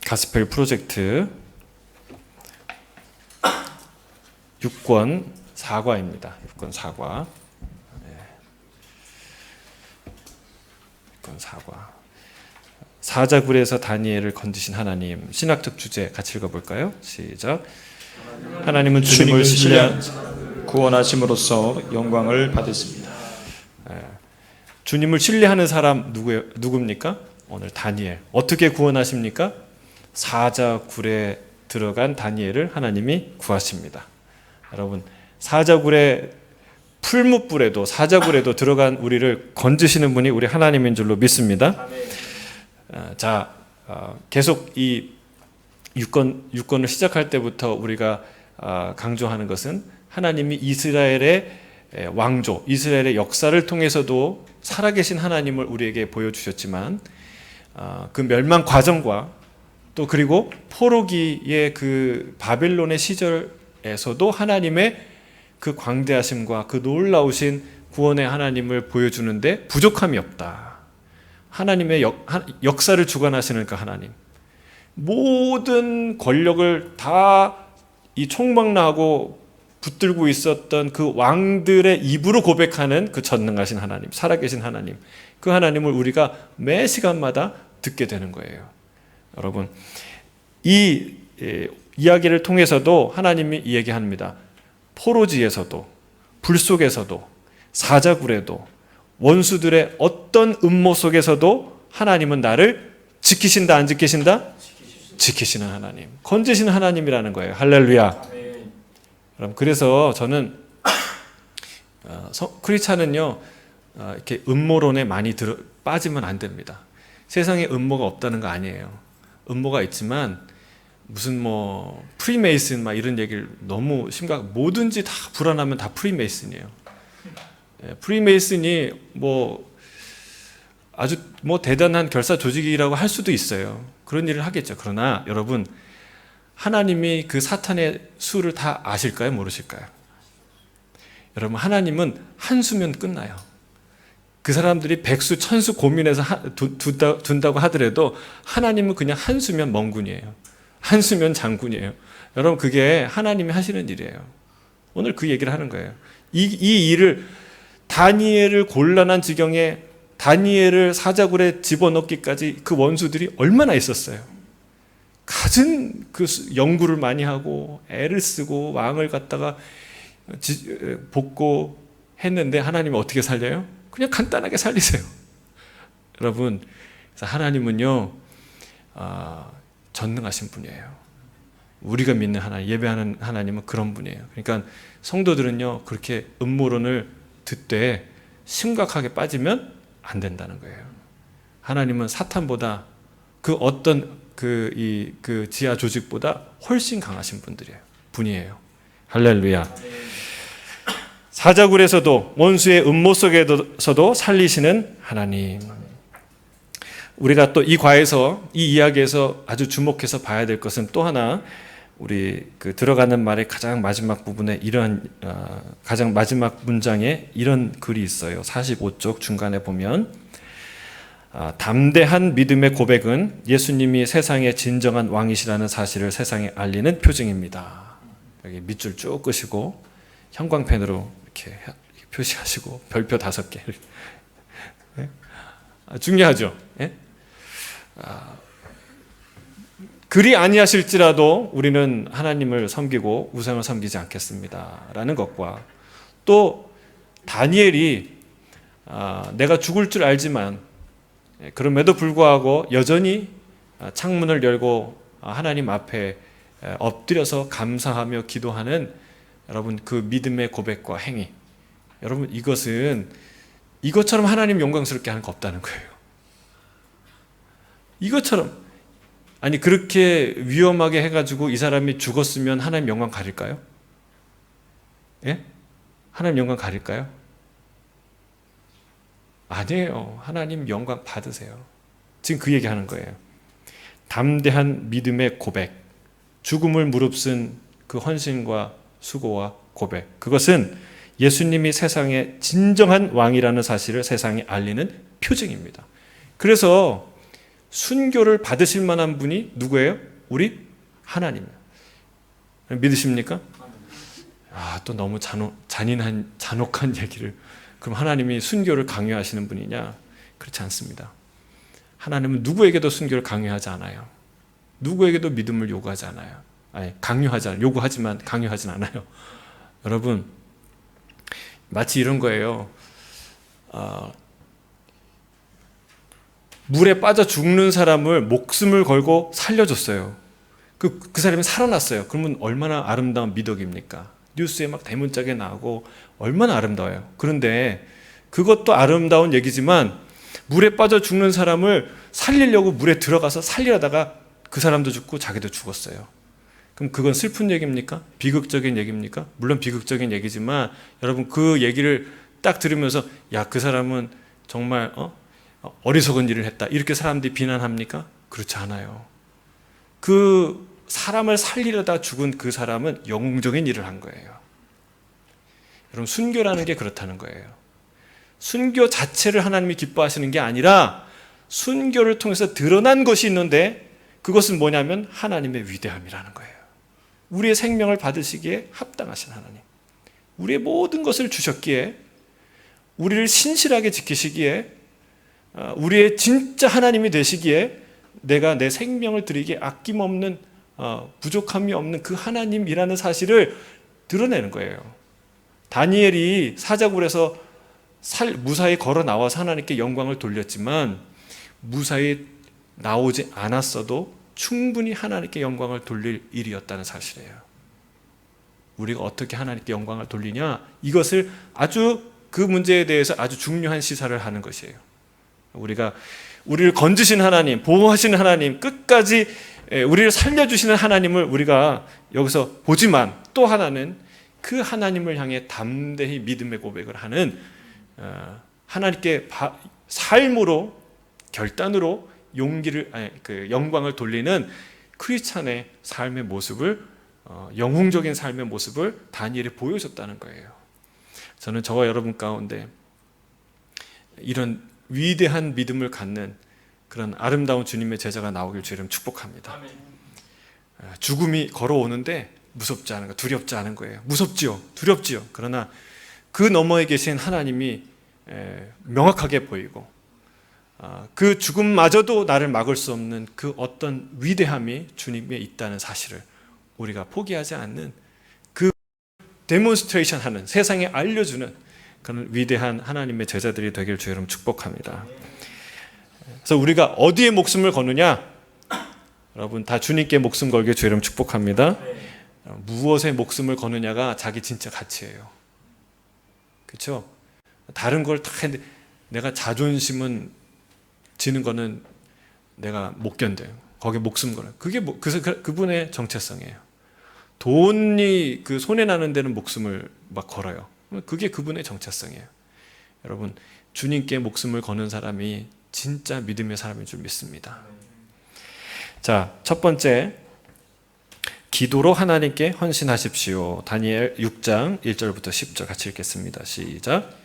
가스펠 프로젝트 6권 사과입니다. 6권 사과. 6권 사과. 사자굴에서 다니엘을 건지신 하나님. 신학적 주제 같이 읽어볼까요? 시작. 하나님은 주님을 신뢰한 구원하심으로써 영광을 받으십니다. 주님을 신뢰하는 사람 누굽니까? 오늘 다니엘. 어떻게 구원하십니까? 사자굴에 들어간 다니엘을 하나님이 구하십니다. 여러분, 사자굴에 풀무불에도 사자굴에도 들어간 우리를 건지시는 분이 우리 하나님인 줄로 믿습니다. 계속 이 6권을 시작할 때부터 우리가 강조하는 것은 하나님이 이스라엘의 왕조, 이스라엘의 역사를 통해서도 살아계신 하나님을 우리에게 보여주셨지만 그 멸망 과정과 또 그리고 포로기의 그 바벨론의 시절에서도 하나님의 그 광대하심과 그 놀라우신 구원의 하나님을 보여주는데 부족함이 없다. 하나님의 역사를 주관하시는 그 하나님, 모든 권력을 다 이 총망라하고 붙들고 있었던 그 왕들의 입으로 고백하는 그 전능하신 하나님, 살아계신 하나님, 그 하나님을 우리가 매 시간마다 듣게 되는 거예요. 여러분, 이 이야기를 통해서도 하나님이 이야기합니다. 포로지에서도, 불 속에서도, 사자굴에도, 원수들의 어떤 음모 속에서도 하나님은 나를 지키신다, 안 지키신다? 지키시는 하나님, 건지시는 하나님이라는 거예요. 할렐루야. 여러분, 그래서 저는 크리스찬은요 이렇게 음모론에 많이 빠지면 안 됩니다. 세상에 음모가 없다는 거 아니에요. 음모가 있지만 무슨 뭐 프리메이슨 막 이런 얘기를 너무 뭐든지 다 불안하면 다 프리메이슨이에요. 프리메이슨이 뭐 아주 뭐 대단한 결사 조직이라고 할 수도 있어요. 그런 일을 하겠죠. 그러나 여러분, 하나님이 그 사탄의 수를 다 아실까요? 모르실까요? 여러분, 하나님은 한수면 끝나요. 그 사람들이 백수, 천수 고민해서 둔다고 하더라도 하나님은 그냥 한수면 멍군이에요. 한수면 장군이에요. 여러분, 그게 하나님이 하시는 일이에요. 오늘 그 얘기를 하는 거예요. 이 일을, 다니엘을 곤란한 지경에 다니엘을 사자굴에 집어넣기까지 그 원수들이 얼마나 있었어요. 갖은 그 연구를 많이 하고 애를 쓰고 왕을 갖다가 볶고 했는데 하나님이 어떻게 살려요? 그냥 간단하게 살리세요. 여러분, 하나님은요 전능하신 분이에요. 우리가 믿는 하나님, 예배하는 하나님은 그런 분이에요. 그러니까 성도들은요 그렇게 음모론을 듣되 심각하게 빠지면 안 된다는 거예요. 하나님은 사탄보다 그 어떤 그 지하 조직보다 훨씬 강하신 분이에요. 할렐루야. 사자굴에서도 원수의 음모 속에서도 살리시는 하나님. 우리가 또 이 과에서, 이 이야기에서 아주 주목해서 봐야 될 것은 또 하나, 우리 그 들어가는 말의 가장 마지막 부분에 가장 마지막 문장에 이런 글이 있어요. 45쪽 중간에 보면 담대한 믿음의 고백은 예수님이 세상의 진정한 왕이시라는 사실을 세상에 알리는 표징입니다. 여기 밑줄 쭉 끄시고 형광펜으로 이렇게 표시하시고 별표 5개. 중요하죠. 예? 그리 아니하실지라도 우리는 하나님을 섬기고 우상을 섬기지 않겠습니다 라는 것과, 또 다니엘이 내가 죽을 줄 알지만 그럼에도 불구하고 여전히 창문을 열고 하나님 앞에 엎드려서 감사하며 기도하는 여러분 그 믿음의 고백과 행위, 여러분 이것처럼 하나님 영광스럽게 하는 거 없다는 거예요. 이것처럼, 아니 그렇게 위험하게 해가지고 이 사람이 죽었으면 하나님 영광 가릴까요? 예? 하나님 영광 가릴까요? 아니에요. 하나님 영광 받으세요. 지금 그 얘기하는 거예요. 담대한 믿음의 고백, 죽음을 무릅쓴 그 헌신과 수고와 고백, 그것은 예수님이 세상의 진정한 왕이라는 사실을 세상에 알리는 표징입니다. 그래서 순교를 받으실 만한 분이 누구예요? 우리 하나님. 믿으십니까? 또 너무 잔혹한 얘기를. 그럼 하나님이 순교를 강요하시는 분이냐? 그렇지 않습니다. 하나님은 누구에게도 순교를 강요하지 않아요. 누구에게도 믿음을 요구하지 않아요. 요구하지만 강요하진 않아요. 여러분, 마치 이런 거예요. 물에 빠져 죽는 사람을 목숨을 걸고 살려줬어요. 그 사람이 살아났어요. 그러면 얼마나 아름다운 미덕입니까? 뉴스에 막 대문짝에 나오고 얼마나 아름다워요. 그런데 그것도 아름다운 얘기지만 물에 빠져 죽는 사람을 살리려고 물에 들어가서 살리려다가 그 사람도 죽고 자기도 죽었어요. 그럼 그건 슬픈 얘기입니까? 비극적인 얘기입니까? 물론 비극적인 얘기지만 여러분 그 얘기를 딱 들으면서 그 사람은 정말 어리석은 일을 했다 이렇게 사람들이 비난합니까? 그렇지 않아요. 그 사람을 살리려다 죽은 그 사람은 영웅적인 일을 한 거예요. 여러분 순교라는 게 그렇다는 거예요. 순교 자체를 하나님이 기뻐하시는 게 아니라 순교를 통해서 드러난 것이 있는데 그것은 뭐냐면 하나님의 위대함이라는 거예요. 우리의 생명을 받으시기에 합당하신 하나님, 우리의 모든 것을 주셨기에, 우리를 신실하게 지키시기에, 우리의 진짜 하나님이 되시기에 내가 내 생명을 드리기에 아낌없는 부족함이 없는 그 하나님이라는 사실을 드러내는 거예요. 다니엘이 사자굴에서 무사히 걸어 나와서 하나님께 영광을 돌렸지만 무사히 나오지 않았어도 충분히 하나님께 영광을 돌릴 일이었다는 사실이에요. 우리가 어떻게 하나님께 영광을 돌리냐, 이것을 그 문제에 대해서 아주 중요한 시사를 하는 것이에요. 우리를 건지신 하나님, 보호하시는 하나님, 끝까지 우리를 살려주시는 하나님을 우리가 여기서 보지만 또 하나는 그 하나님을 향해 담대히 믿음의 고백을 하는 하나님께 삶으로, 결단으로 영광을 돌리는 크리스찬의 삶의 모습을, 영웅적인 삶의 모습을 다니엘이 보여줬다는 거예요. 저는 저와 여러분 가운데 이런 위대한 믿음을 갖는 그런 아름다운 주님의 제자가 나오길 주님 축복합니다. 죽음이 걸어오는데 무섭지 않은 거, 두렵지 않은 거예요. 무섭지요, 두렵지요. 그러나 그 너머에 계신 하나님이 명확하게 보이고 그 죽음마저도 나를 막을 수 없는 그 어떤 위대함이 주님에 있다는 사실을 우리가 포기하지 않는, 그 데몬스트레이션 하는, 세상에 알려주는 그런 위대한 하나님의 제자들이 되길 주 여러분 축복합니다. 그래서 우리가 어디에 목숨을 거느냐? 여러분 다 주님께 목숨 걸게 주 여러분 축복합니다. 무엇에 목숨을 거느냐가 자기 진짜 가치예요. 그렇죠? 다른 걸 다 했는데 내가 자존심은 지는 거는 내가 못 견뎌요. 거기에 목숨 걸어요. 그게 그분의 정체성이에요. 돈이 그 손해 나는 데는 목숨을 막 걸어요. 그게 그분의 정체성이에요. 여러분 주님께 목숨을 거는 사람이 진짜 믿음의 사람인 줄 믿습니다. 자, 첫 번째, 기도로 하나님께 헌신하십시오. 다니엘 6장 1절부터 10절 같이 읽겠습니다. 시작.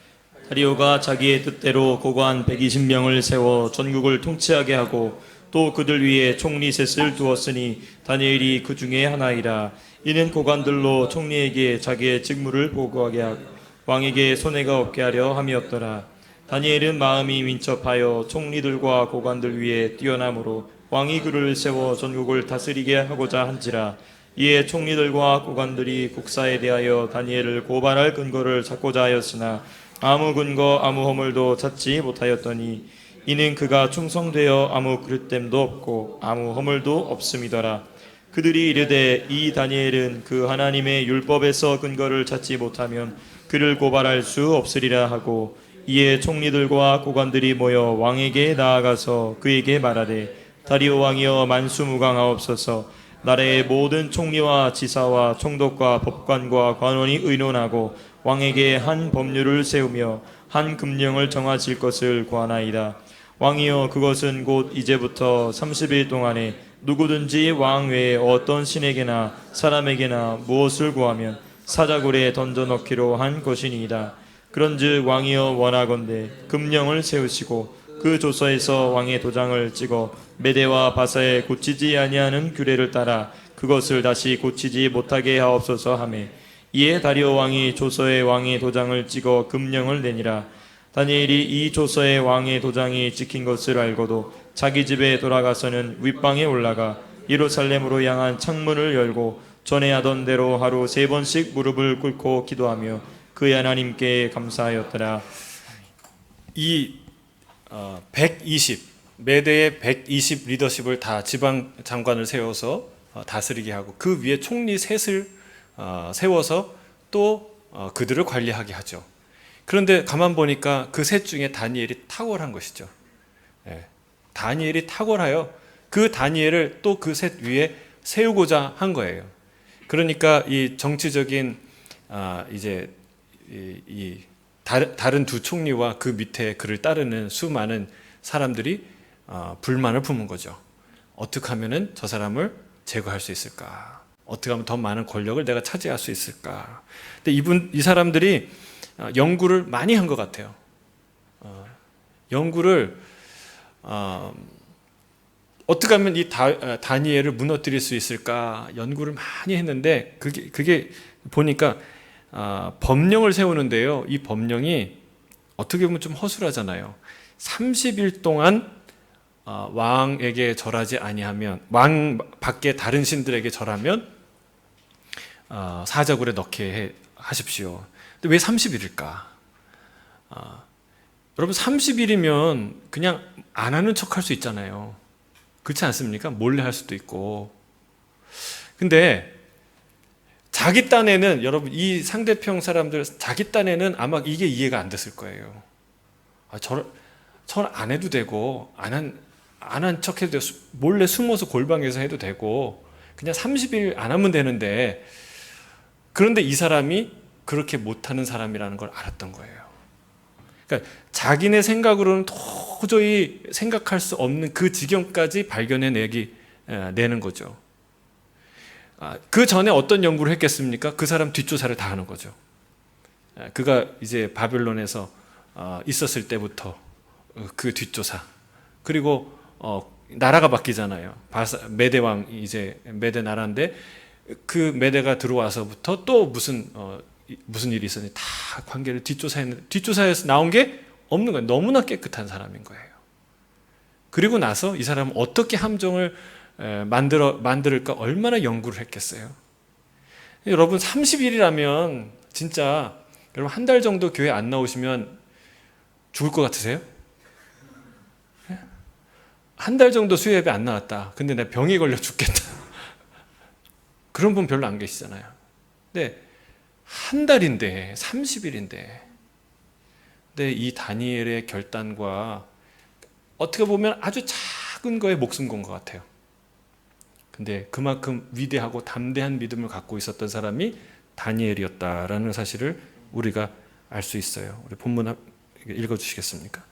다리오가 자기의 뜻대로 고관 120명을 세워 전국을 통치하게 하고 또 그들 위에 총리 셋을 두었으니 다니엘이 그 중에 하나이라. 이는 고관들로 총리에게 자기의 직무를 보고하게 하고 왕에게 손해가 없게 하려 함이었더라. 다니엘은 마음이 민첩하여 총리들과 고관들 위에 뛰어남으로 왕이 그를 세워 전국을 다스리게 하고자 한지라. 이에 총리들과 고관들이 국사에 대하여 다니엘을 고발할 근거를 찾고자 하였으나 아무 근거 아무 허물도 찾지 못하였더니 이는 그가 충성되어 아무 그릇됨도 없고 아무 허물도 없음이더라. 그들이 이르되 이 다니엘은 그 하나님의 율법에서 근거를 찾지 못하면 그를 고발할 수 없으리라 하고, 이에 총리들과 고관들이 모여 왕에게 나아가서 그에게 말하되 다리오 왕이여 만수무강하옵소서. 나라의 모든 총리와 지사와 총독과 법관과 관원이 의논하고 왕에게 한 법률을 세우며 한 금령을 정하실 것을 구하나이다. 왕이여 그것은 곧 이제부터 30일 동안에 누구든지 왕 외에 어떤 신에게나 사람에게나 무엇을 구하면 사자굴에 던져넣기로 한 것이니이다. 그런즉 왕이여 원하건대 금령을 세우시고 그 조서에서 왕의 도장을 찍어 메대와 바사에 고치지 아니하는 규례를 따라 그것을 다시 고치지 못하게 하옵소서 하매 이에 다리오 왕이 조서에 왕의 도장을 찍어 금령을 내니라. 다니엘이 이 조서에 왕의 도장이 찍힌 것을 알고도 자기 집에 돌아가서는 윗방에 올라가 예루살렘으로 향한 창문을 열고 전에 하던 대로 하루 3번씩 무릎을 꿇고 기도하며 그의 하나님께 감사하였더라. 이 120 메대의 120 리더십을 다 지방 장관을 세워서 다스리게 하고 그 위에 총리 셋을 세워서 또 그들을 관리하게 하죠. 그런데 가만 보니까 그 셋 중에 다니엘이 탁월한 것이죠. 예, 다니엘이 탁월하여 그 다니엘을 또 그 셋 위에 세우고자 한 거예요. 그러니까 이 정치적인 이제 다른 두 총리와 그 밑에 그를 따르는 수많은 사람들이 불만을 품은 거죠. 어떻게 하면은 저 사람을 제거할 수 있을까? 어떻게 하면 더 많은 권력을 내가 차지할 수 있을까? 근데 이 사람들이 연구를 많이 한 것 같아요. 연구를 어떻게 하면 이 다니엘을 무너뜨릴 수 있을까? 연구를 많이 했는데 그게 보니까 법령을 세우는데요. 이 법령이 어떻게 보면 좀 허술하잖아요. 30일 동안 왕에게 절하지 아니하면 왕 밖에 다른 신들에게 절하면 사자굴에 넣게 하십시오. 근데 왜 30일일까? 여러분 30일이면 그냥 안 하는 척 할 수 있잖아요. 그렇지 않습니까? 몰래 할 수도 있고. 근데 자기 딴에는 여러분 이 상대편 사람들 자기 딴에는 아마 이게 이해가 안 됐을 거예요. 저를 안 해도 되고 안 한 척 해도 되고 몰래 숨어서 골방에서 해도 되고 그냥 30일 안 하면 되는데 그런데 이 사람이 그렇게 못하는 사람이라는 걸 알았던 거예요. 그러니까 자기네 생각으로는 도저히 생각할 수 없는 그 지경까지 내는 거죠. 그 전에 어떤 연구를 했겠습니까? 그 사람 뒷조사를 다 하는 거죠. 그가 이제 바벨론에서 있었을 때부터 그 뒷조사. 그리고 나라가 바뀌잖아요. 메대 왕 이제 메대 나라인데 그 메대가 들어와서부터 또 무슨 일이 있었는지 다 관계를 뒷조사했는데 뒷조사에서 나온 게 없는 거예요. 너무나 깨끗한 사람인 거예요. 그리고 나서 이 사람은 어떻게 함정을 만들까 얼마나 연구를 했겠어요. 여러분 30일이라면 진짜 여러분 한 달 정도 교회 안 나오시면 죽을 것 같으세요? 한 달 정도 수요예배 안 나왔다. 근데 내 병이 걸려 죽겠다. 그런 분 별로 안 계시잖아요. 근데 한 달인데 30일인데 근데 이 다니엘의 결단과 어떻게 보면 아주 작은 거에 목숨 건 것 같아요. 근데 그만큼 위대하고 담대한 믿음을 갖고 있었던 사람이 다니엘이었다라는 사실을 우리가 알 수 있어요. 우리 본문 읽어주시겠습니까?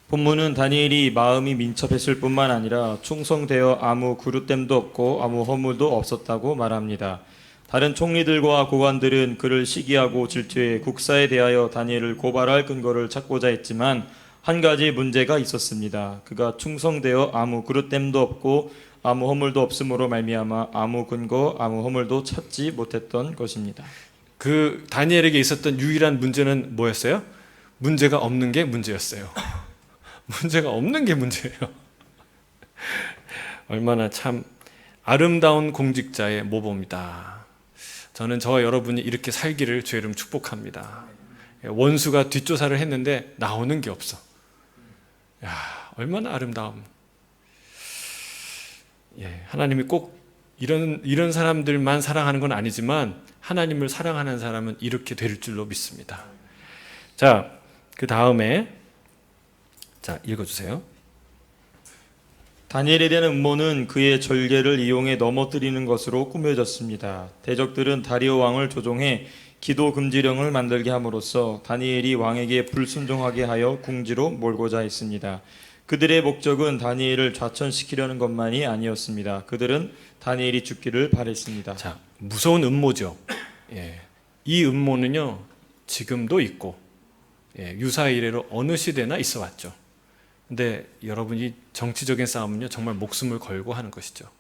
본문은 다니엘이 마음이 민첩했을 뿐만 아니라 충성되어 아무 그릇됨도 없고 아무 허물도 없었다고 말합니다. 다른 총리들과 고관들은 그를 시기하고 질투해 국사에 대하여 다니엘을 고발할 근거를 찾고자 했지만 한 가지 문제가 있었습니다. 그가 충성되어 아무 그릇됨도 없고 아무 허물도 없음으로 말미암아 아무 근거 아무 허물도 찾지 못했던 것입니다. 그 다니엘에게 있었던 유일한 문제는 뭐였어요? 문제가 없는 게 문제였어요. 문제가 없는 게 문제예요. 얼마나 참 아름다운 공직자의 모범이다. 저는 저와 여러분이 이렇게 살기를 주의 이름 축복합니다. 원수가 뒷조사를 했는데 나오는 게 없어. 야, 얼마나 아름다움. 하나님이 꼭 이런 사람들만 사랑하는 건 아니지만 하나님을 사랑하는 사람은 이렇게 될 줄로 믿습니다. 자, 그 다음에 읽어주세요. 다니엘에 대한 음모는 그의 절개를 이용해 넘어뜨리는 것으로 꾸며졌습니다. 대적들은 다리오 왕을 조종해 기도 금지령을 만들게 함으로써 다니엘이 왕에게 불순종하게 하여 궁지로 몰고자 했습니다. 그들의 목적은 다니엘을 좌천시키려는 것만이 아니었습니다. 그들은 다니엘이 죽기를 바랬습니다. 자, 무서운 음모죠. 이 음모는요 지금도 있고 유사 이래로 어느 시대나 있어 왔죠. 근데 여러분이 정치적인 싸움은요 정말 목숨을 걸고 하는 것이죠.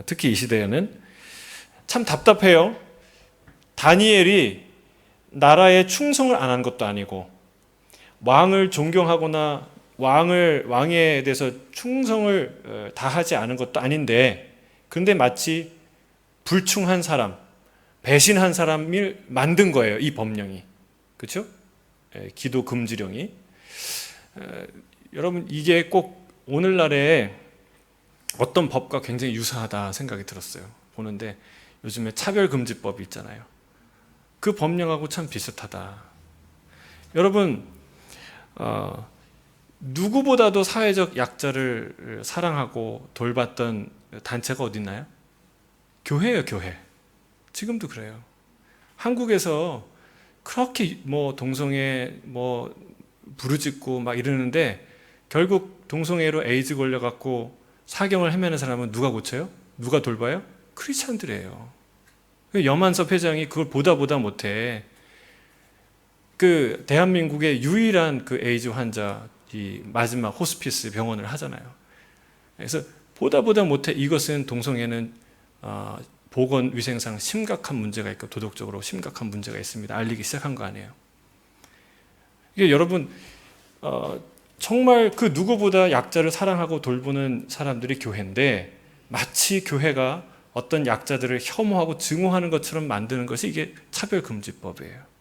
특히 이 시대에는 참 답답해요. 다니엘이 나라에 충성을 안 한 것도 아니고 왕을 존경하거나 왕에 대해서 충성을 다하지 않은 것도 아닌데, 그런데 마치 불충한 사람, 배신한 사람을 만든 거예요, 이 법령이. 그렇죠? 기도 금지령이. 여러분, 이게 꼭 오늘날의 어떤 법과 굉장히 유사하다 생각이 들었어요. 보는데 요즘에 차별금지법이 있잖아요. 그 법령하고 참 비슷하다. 여러분, 누구보다도 사회적 약자를 사랑하고 돌봤던 단체가 어디 있나요? 교회예요, 교회. 지금도 그래요. 한국에서 그렇게 동성애 부르짖고 막 이러는데 결국 동성애로 에이즈 걸려갖고 사경을 헤매는 사람은 누가 고쳐요? 누가 돌봐요? 크리스찬들이에요. 염한섭 회장이 그걸 보다 못해 그 대한민국의 유일한 그 에이즈 환자 이 마지막 호스피스 병원을 하잖아요. 그래서 보다 못해 이것은 동성애는 보건 위생상 심각한 문제가 있고 도덕적으로 심각한 문제가 있습니다. 알리기 시작한 거 아니에요. 이게 여러분 정말 그 누구보다 약자를 사랑하고 돌보는 사람들이 교회인데 마치 교회가 어떤 약자들을 혐오하고 증오하는 것처럼 만드는 것이 이게 차별금지법이에요.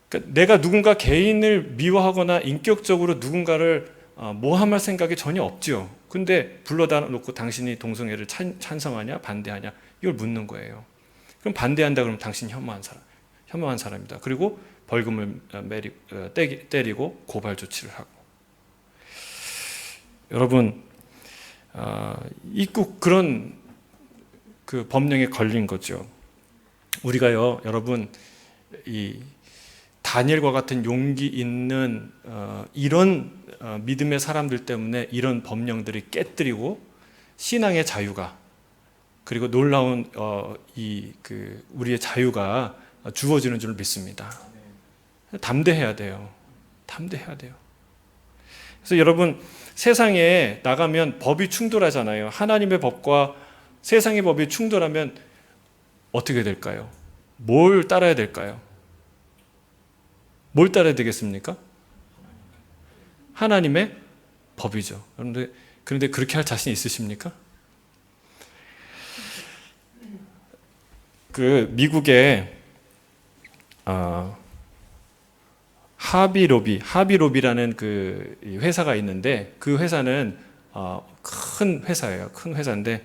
그러니까 내가 누군가 개인을 미워하거나 인격적으로 누군가를 모함할 생각이 전혀 없죠. 근데 불러다 놓고 당신이 동성애를 찬성하냐 반대하냐 이걸 묻는 거예요. 그럼 반대한다 그러면 당신 혐오한 사람이다. 그리고 벌금을 때리고 고발 조치를 하고. 여러분, 꼭 그런 그 법령에 걸린 거죠. 우리가요, 여러분, 이 다니엘과 같은 용기 있는 이런 믿음의 사람들 때문에 이런 법령들이 깨뜨리고 신앙의 자유가 그리고 놀라운 우리의 자유가 주어지는 줄 믿습니다. 담대해야 돼요. 담대해야 돼요. 그래서 여러분, 세상에 나가면 법이 충돌하잖아요. 하나님의 법과 세상의 법이 충돌하면 어떻게 될까요? 뭘 따라야 될까요? 뭘 따라야 되겠습니까? 하나님의 법이죠. 그런데 그렇게 할 자신 있으십니까? 그 미국의 하비로비라는 그 회사가 있는데 그 회사는 큰 회사예요. 큰 회사인데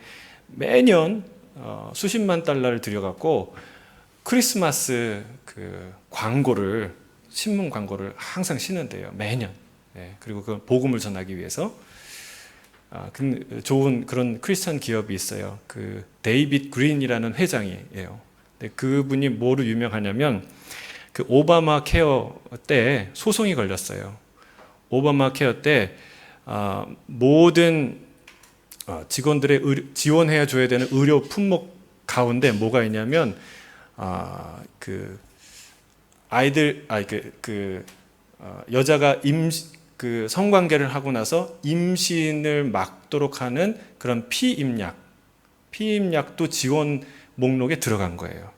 매년 수십만 달러를 들여갖고 크리스마스 그 신문 광고를 항상 신는데요. 매년. 그리고 그 복음을 전하기 위해서 좋은 그런 크리스천 기업이 있어요. 그 데이빗 그린이라는 회장이에요. 그분이 뭐로 유명하냐면 그 오바마 케어 때 소송이 걸렸어요. 오바마 케어 때 모든 직원들의 지원해 줘야 되는 의료 품목 가운데 뭐가 있냐면 여자가 그 성관계를 하고 나서 임신을 막도록 하는 그런 피임약도 지원 목록에 들어간 거예요.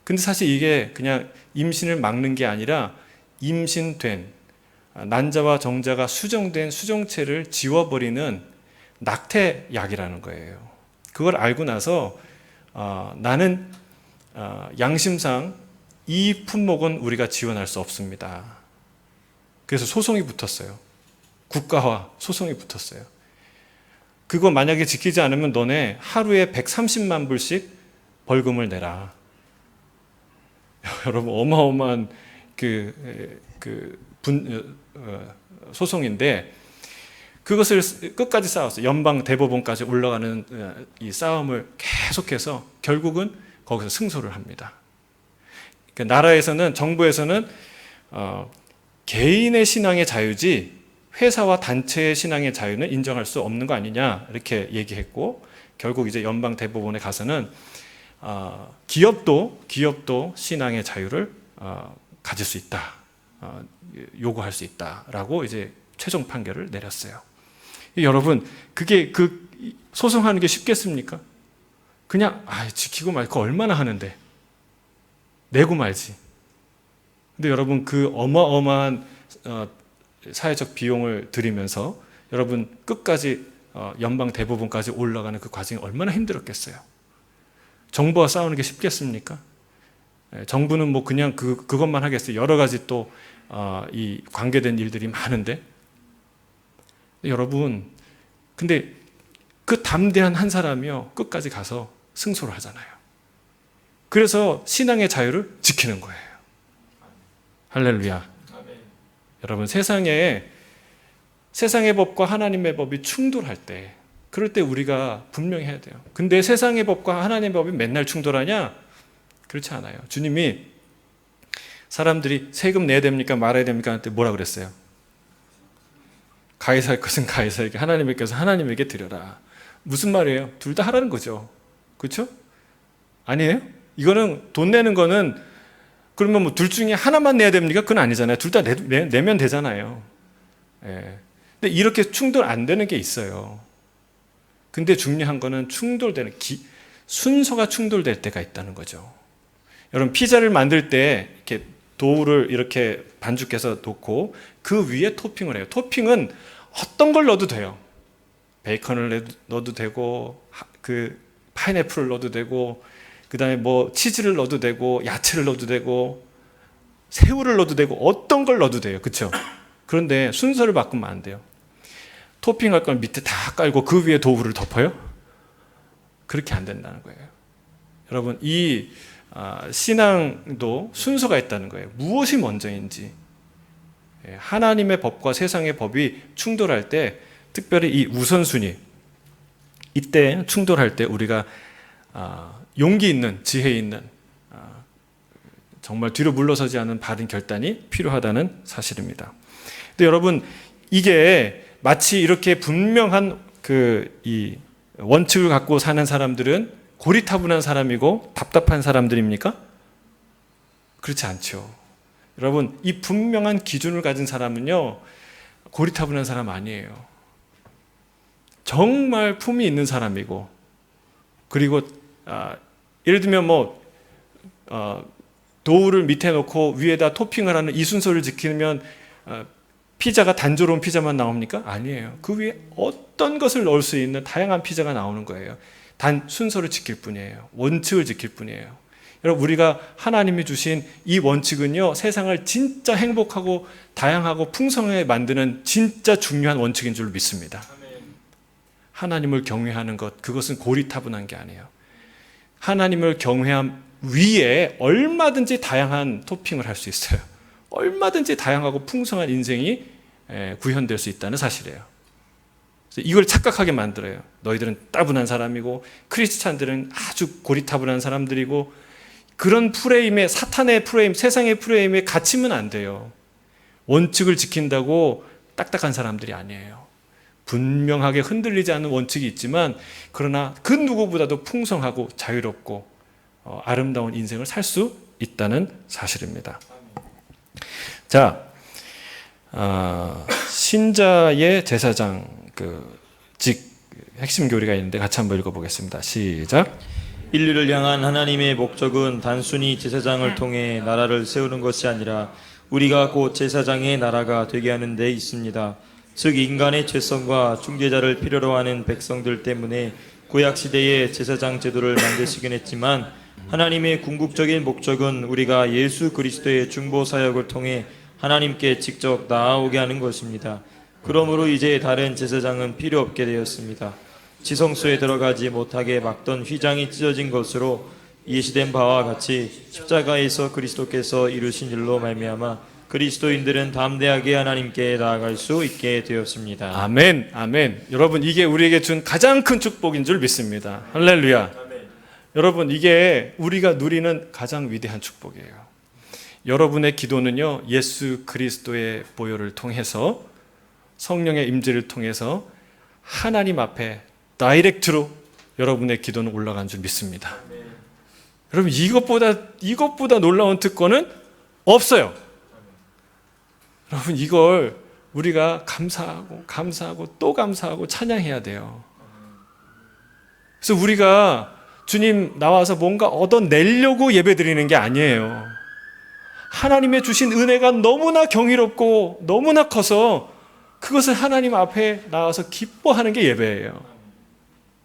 근데 사실 이게 그냥 임신을 막는 게 아니라 임신된 난자와 정자가 수정된 수정체를 지워버리는 낙태약이라는 거예요. 그걸 알고 나서 나는 양심상 이 품목은 우리가 지원할 수 없습니다. 그래서 소송이 붙었어요. 국가와 소송이 붙었어요. 그거 만약에 지키지 않으면 너네 하루에 130만 불씩 벌금을 내라. 여러분 어마어마한 소송인데 그것을 끝까지 싸웠어요. 연방 대법원까지 올라가는 이 싸움을 계속해서 결국은 거기서 승소를 합니다. 그러니까 나라에서는 정부에서는 개인의 신앙의 자유지 회사와 단체의 신앙의 자유는 인정할 수 없는 거 아니냐 이렇게 얘기했고 결국 이제 연방 대법원에 가서는 기업도 신앙의 자유를 가질 수 있다, 요구할 수 있다라고 이제 최종 판결을 내렸어요. 여러분, 그게 소송하는 게 쉽겠습니까? 그냥 지키고 말고 얼마나 하는데 내고 말지. 근데 여러분, 그 어마어마한 사회적 비용을 들이면서 여러분 끝까지 연방 대법원까지 올라가는 그 과정이 얼마나 힘들었겠어요. 정부와 싸우는 게 쉽겠습니까? 정부는 뭐 그냥 그것만 하겠어요. 여러 가지 또 이 관계된 일들이 많은데. 여러분, 근데 그 담대한 한 사람이요 끝까지 가서 승소를 하잖아요. 그래서 신앙의 자유를 지키는 거예요. 할렐루야. 여러분, 세상의 법과 하나님의 법이 충돌할 때, 그럴 때 우리가 분명히 해야 돼요. 근데 세상의 법과 하나님의 법이 맨날 충돌하냐? 그렇지 않아요. 주님이 사람들이 세금 내야 됩니까 말아야 됩니까 할 때 뭐라 그랬어요? 가이사의 것은 가이사에게, 하나님의 것은 하나님에게 드려라. 무슨 말이에요? 둘 다 하라는 거죠. 그렇죠? 아니에요? 이거는 돈 내는 거는 그러면 뭐 둘 중에 하나만 내야 됩니까? 그건 아니잖아요. 둘 다 내면 되잖아요. 예. 근데 이렇게 충돌 안 되는 게 있어요. 근데 중요한 거는 순서가 충돌될 때가 있다는 거죠. 여러분, 피자를 만들 때 이렇게 도우를 이렇게 반죽해서 놓고 그 위에 토핑을 해요. 토핑은 어떤 걸 넣어도 돼요. 베이컨을 넣어도 되고, 그 파인애플을 넣어도 되고, 그 다음에 뭐 치즈를 넣어도 되고, 야채를 넣어도 되고, 새우를 넣어도 되고, 어떤 걸 넣어도 돼요. 그렇죠? 그런데 순서를 바꾸면 안 돼요. 토핑할 건 밑에 다 깔고 그 위에 도우를 덮어요? 그렇게 안 된다는 거예요. 여러분, 이 신앙도 순서가 있다는 거예요. 무엇이 먼저인지. 하나님의 법과 세상의 법이 충돌할 때, 특별히 이 우선순위, 이때 충돌할 때 우리가 용기 있는, 지혜 있는, 정말 뒤로 물러서지 않은 바른 결단이 필요하다는 사실입니다. 근데 여러분, 이게 마치 이렇게 분명한 이 원칙을 갖고 사는 사람들은 고리타분한 사람이고 답답한 사람들입니까? 그렇지 않죠. 여러분, 이 분명한 기준을 가진 사람은요, 고리타분한 사람 아니에요. 정말 품이 있는 사람이고, 그리고 예를 들면 도우를 밑에 놓고 위에다 토핑을 하는 이 순서를 지키면 피자가 단조로운 피자만 나옵니까? 아니에요. 그 위에 어떤 것을 넣을 수 있는 다양한 피자가 나오는 거예요. 단 순서를 지킬 뿐이에요. 원칙을 지킬 뿐이에요. 여러분, 우리가 하나님이 주신 이 원칙은요, 세상을 진짜 행복하고 다양하고 풍성하게 만드는 진짜 중요한 원칙인 줄 믿습니다. 하나님을 경외하는 것, 그것은 고리타분한 게 아니에요. 하나님을 경외함 위에 얼마든지 다양한 토핑을 할 수 있어요. 얼마든지 다양하고 풍성한 인생이 구현될 수 있다는 사실이에요. 그래서 이걸 착각하게 만들어요. 너희들은 따분한 사람이고 크리스찬들은 아주 고리타분한 사람들이고, 그런 프레임에, 사탄의 프레임, 세상의 프레임에 갇히면 안 돼요. 원칙을 지킨다고 딱딱한 사람들이 아니에요. 분명하게 흔들리지 않는 원칙이 있지만, 그러나 그 누구보다도 풍성하고 자유롭고 아름다운 인생을 살 수 있다는 사실입니다. 자, 신자의 제사장 핵심 교리가 있는데 같이 한번 읽어보겠습니다. 시작. 인류를 향한 하나님의 목적은 단순히 제사장을 통해 나라를 세우는 것이 아니라 우리가 곧 제사장의 나라가 되게 하는 데 있습니다. 즉 인간의 죄성과 중재자를 필요로 하는 백성들 때문에 구약시대에 제사장 제도를 만드시긴 했지만, 하나님의 궁극적인 목적은 우리가 예수 그리스도의 중보 사역을 통해 하나님께 직접 나아오게 하는 것입니다. 그러므로 이제 다른 제사장은 필요 없게 되었습니다. 지성소에 들어가지 못하게 막던 휘장이 찢어진 것으로 예시된 바와 같이 십자가에서 그리스도께서 이루신 일로 말미암아 그리스도인들은 담대하게 하나님께 나아갈 수 있게 되었습니다. 아멘, 아멘. 여러분, 이게 우리에게 준 가장 큰 축복인 줄 믿습니다. 할렐루야. 아멘. 여러분, 이게 우리가 누리는 가장 위대한 축복이에요. 여러분의 기도는요, 예수 그리스도의 보혈을 통해서, 성령의 임재를 통해서 하나님 앞에 다이렉트로 여러분의 기도는 올라간 줄 믿습니다. 여러분 이것보다 놀라운 특권은 없어요. 여러분 이걸 우리가 감사하고 또 감사하고 찬양해야 돼요. 그래서 우리가 주님 나와서 뭔가 얻어내려고 예배드리는 게 아니에요. 하나님의 주신 은혜가 너무나 경이롭고 너무나 커서 그것을 하나님 앞에 나와서 기뻐하는 게 예배예요.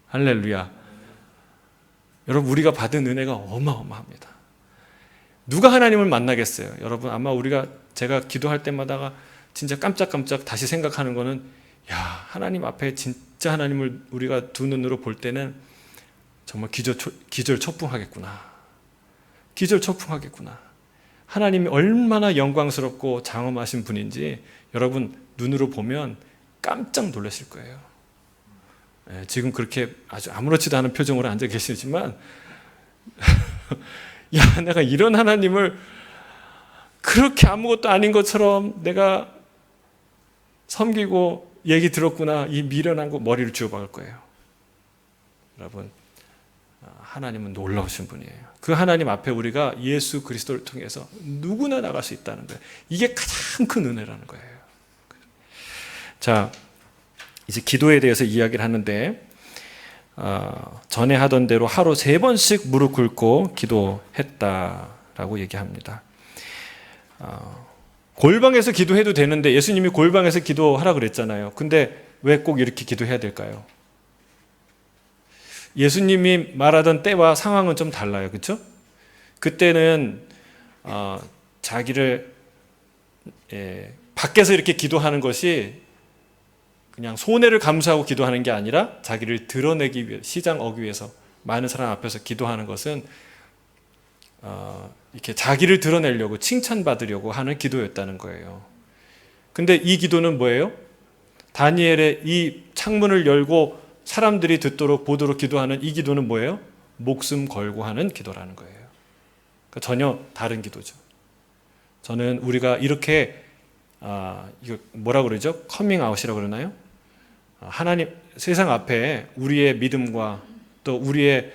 할렐루야. 여러분 우리가 받은 은혜가 어마어마합니다. 누가 하나님을 만나겠어요? 여러분 아마 제가 기도할 때마다 진짜 깜짝깜짝 다시 생각하는 거는 야, 하나님 앞에 진짜 하나님을 우리가 두 눈으로 볼 때는 정말 기절초풍하겠구나. 기절초풍하겠구나. 하나님이 얼마나 영광스럽고 장엄하신 분인지 여러분 눈으로 보면 깜짝 놀라실 거예요. 지금 그렇게 아주 아무렇지도 않은 표정으로 앉아 계시지만 야, 내가 이런 하나님을 그렇게 아무것도 아닌 것처럼 내가 섬기고 얘기 들었구나. 이 미련한 거 머리를 쥐어박을 거예요. 여러분 하나님은 놀라우신 분이에요. 그 하나님 앞에 우리가 예수 그리스도를 통해서 누구나 나갈 수 있다는 거예요. 이게 가장 큰 은혜라는 거예요. 자, 이제 기도에 대해서 이야기를 하는데 전에 하던 대로 하루 3번씩 무릎 꿇고 기도했다라고 얘기합니다. 골방에서 기도해도 되는데 예수님이 골방에서 기도하라 그랬잖아요. 근데 왜 꼭 이렇게 기도해야 될까요? 예수님이 말하던 때와 상황은 좀 달라요. 그렇죠? 그때는 자기를 밖에서 이렇게 기도하는 것이 그냥 손해를 감수하고 기도하는 게 아니라 자기를 드러내기 위해 시장 어기 위해서 많은 사람 앞에서 기도하는 것은 이렇게 자기를 드러내려고 칭찬받으려고 하는 기도였다는 거예요. 근데 이 기도는 뭐예요? 다니엘의 이 창문을 열고 사람들이 듣도록 보도록 기도하는 이 기도는 뭐예요? 목숨 걸고 하는 기도라는 거예요. 그러니까 전혀 다른 기도죠. 저는 우리가 이렇게 이거 뭐라 그러죠? 커밍아웃이라고 그러나요? 하나님 세상 앞에 우리의 믿음과 또 우리의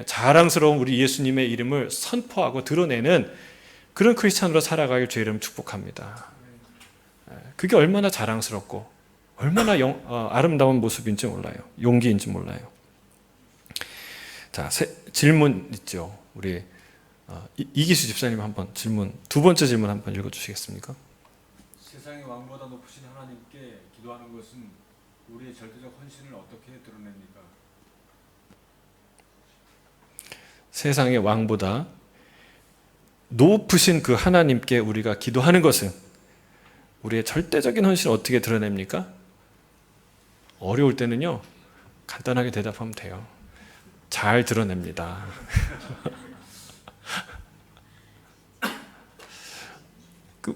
자랑스러운 우리 예수님의 이름을 선포하고 드러내는 그런 크리스찬으로 살아가길 주의 이름 축복합니다. 그게 얼마나 자랑스럽고 얼마나 아름다운 모습인지 몰라요. 용기인지 몰라요. 자, 질문 있죠. 우리 이기수 집사님 한번 두 번째 질문 한번 읽어주시겠습니까? 세상의 왕보다 높으신 하나님께 기도하는 것은 우리의 절대적 헌신을 어떻게 드러냅니까? 세상의 왕보다 높으신 그 하나님께 우리가 기도하는 것은 우리의 절대적인 헌신을 어떻게 드러냅니까? 어려울 때는요, 간단하게 대답하면 돼요. 잘 드러냅니다.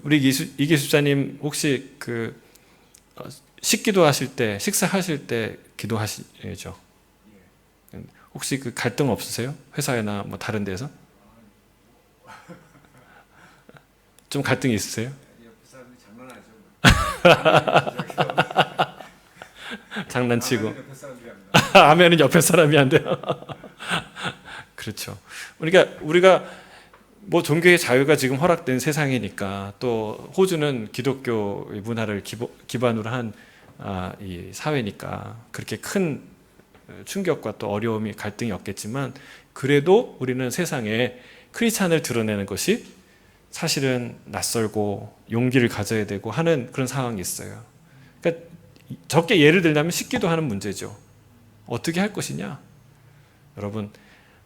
우리 이기수자님 혹시 식기도 하실 때, 식사하실 때 기도하시죠? 혹시 그 갈등 없으세요? 회사나 뭐 다른 데서? 좀 갈등이 있으세요? 옆에 사람들이 장난하죠. 장난치고. 옆에 사람들이 합니다. 아멘은 옆에 사람이 안 돼요. 그렇죠. 그러니까 우리가 뭐 종교의 자유가 지금 허락된 세상이니까 또 호주는 기독교 문화를 기반으로 한 이 사회니까 그렇게 큰 충격과 또 어려움이 갈등이 없겠지만 그래도 우리는 세상에 크리스찬을 드러내는 것이 사실은 낯설고 용기를 가져야 되고 하는 그런 상황이 있어요. 그러니까 적게 예를 들자면 식기도 하는 문제죠. 어떻게 할 것이냐? 여러분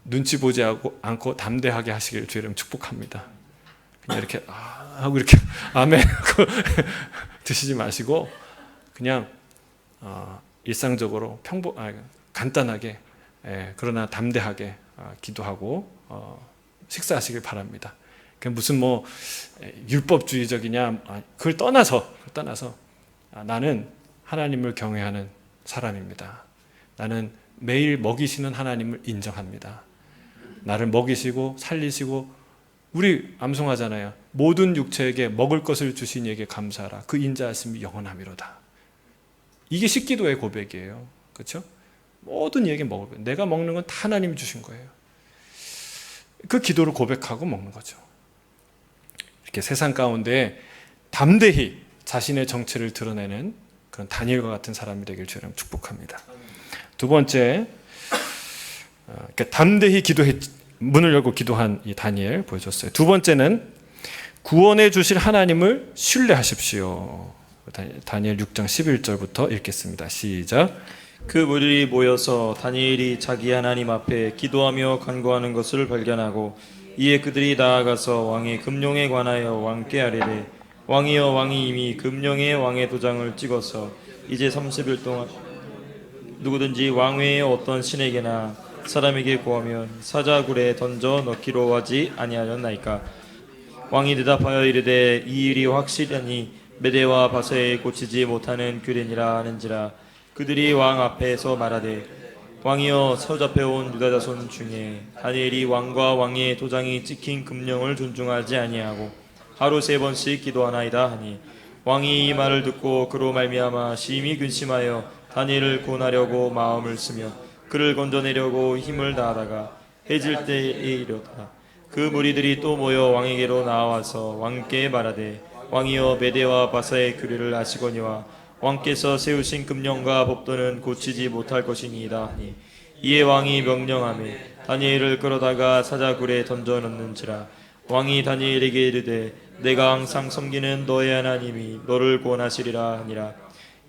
눈치 보지 않고 담대하게 하시길 주의 이름 축복합니다. 그냥 이렇게 하고 이렇게 아멘 하고 드시지 마시고 그냥 일상적으로 간단하게 그러나 담대하게 기도하고 식사하시길 바랍니다. 무슨 뭐 율법주의적이냐 그걸 떠나서 나는 하나님을 경외하는 사람입니다. 나는 매일 먹이시는 하나님을 인정합니다. 나를 먹이시고 살리시고 우리 암송하잖아요. 모든 육체에게 먹을 것을 주신 이에게 감사하라. 그 인자하심이 영원함이로다. 이게 식기도의 고백이에요. 그렇죠? 모든 이에게 먹을 것. 내가 먹는 건 다 하나님이 주신 거예요. 그 기도를 고백하고 먹는 거죠. 이렇게 세상 가운데 담대히 자신의 정체를 드러내는 그런 다니엘과 같은 사람이 되길 주님 축복합니다. 두 번째, 이렇게 담대히 문을 열고 기도한 이 다니엘 보여줬어요. 두 번째는 구원해 주실 하나님을 신뢰하십시오. 다니엘 6장 11절부터 읽겠습니다. 시작. 그 무리들이 모여서 다니엘이 자기 하나님 앞에 기도하며 간구하는 것을 발견하고 이에 그들이 나아가서 왕의 금령에 관하여 왕께 아뢰되 왕이여 왕이 이미 금령의 왕의 도장을 찍어서 이제 30일 동안 누구든지 왕 외에 어떤 신에게나 사람에게 구하면 사자굴에 던져 넣기로 하지 아니하였나이까. 왕이 대답하여 이르되 이 일이 확실하니 메대와 바사에 고치지 못하는 규례니라 하는지라. 그들이 왕 앞에서 말하되 왕이여 서잡혀온 유다 자손 중에 다니엘이 왕과 왕의 도장이 찍힌 금령을 존중하지 아니하고 하루 3번씩 기도하나이다 하니 왕이 이 말을 듣고 그로 말미암아 심히 근심하여 다니엘을 구원하려고 마음을 쓰며 그를 건져내려고 힘을 다하다가 해질 때에 이르렀다. 그 무리들이 또 모여 왕에게로 나와서 왕께 말하되 왕이여 메대와 바사의 규례를 아시거니와 왕께서 세우신 금령과 법도는 고치지 못할 것이니이다 하니 이에 왕이 명령하매 다니엘을 끌어다가 사자굴에 던져 넣는지라. 왕이 다니엘에게 이르되 내가 항상 섬기는 너의 하나님이 너를 구원하시리라 하니라.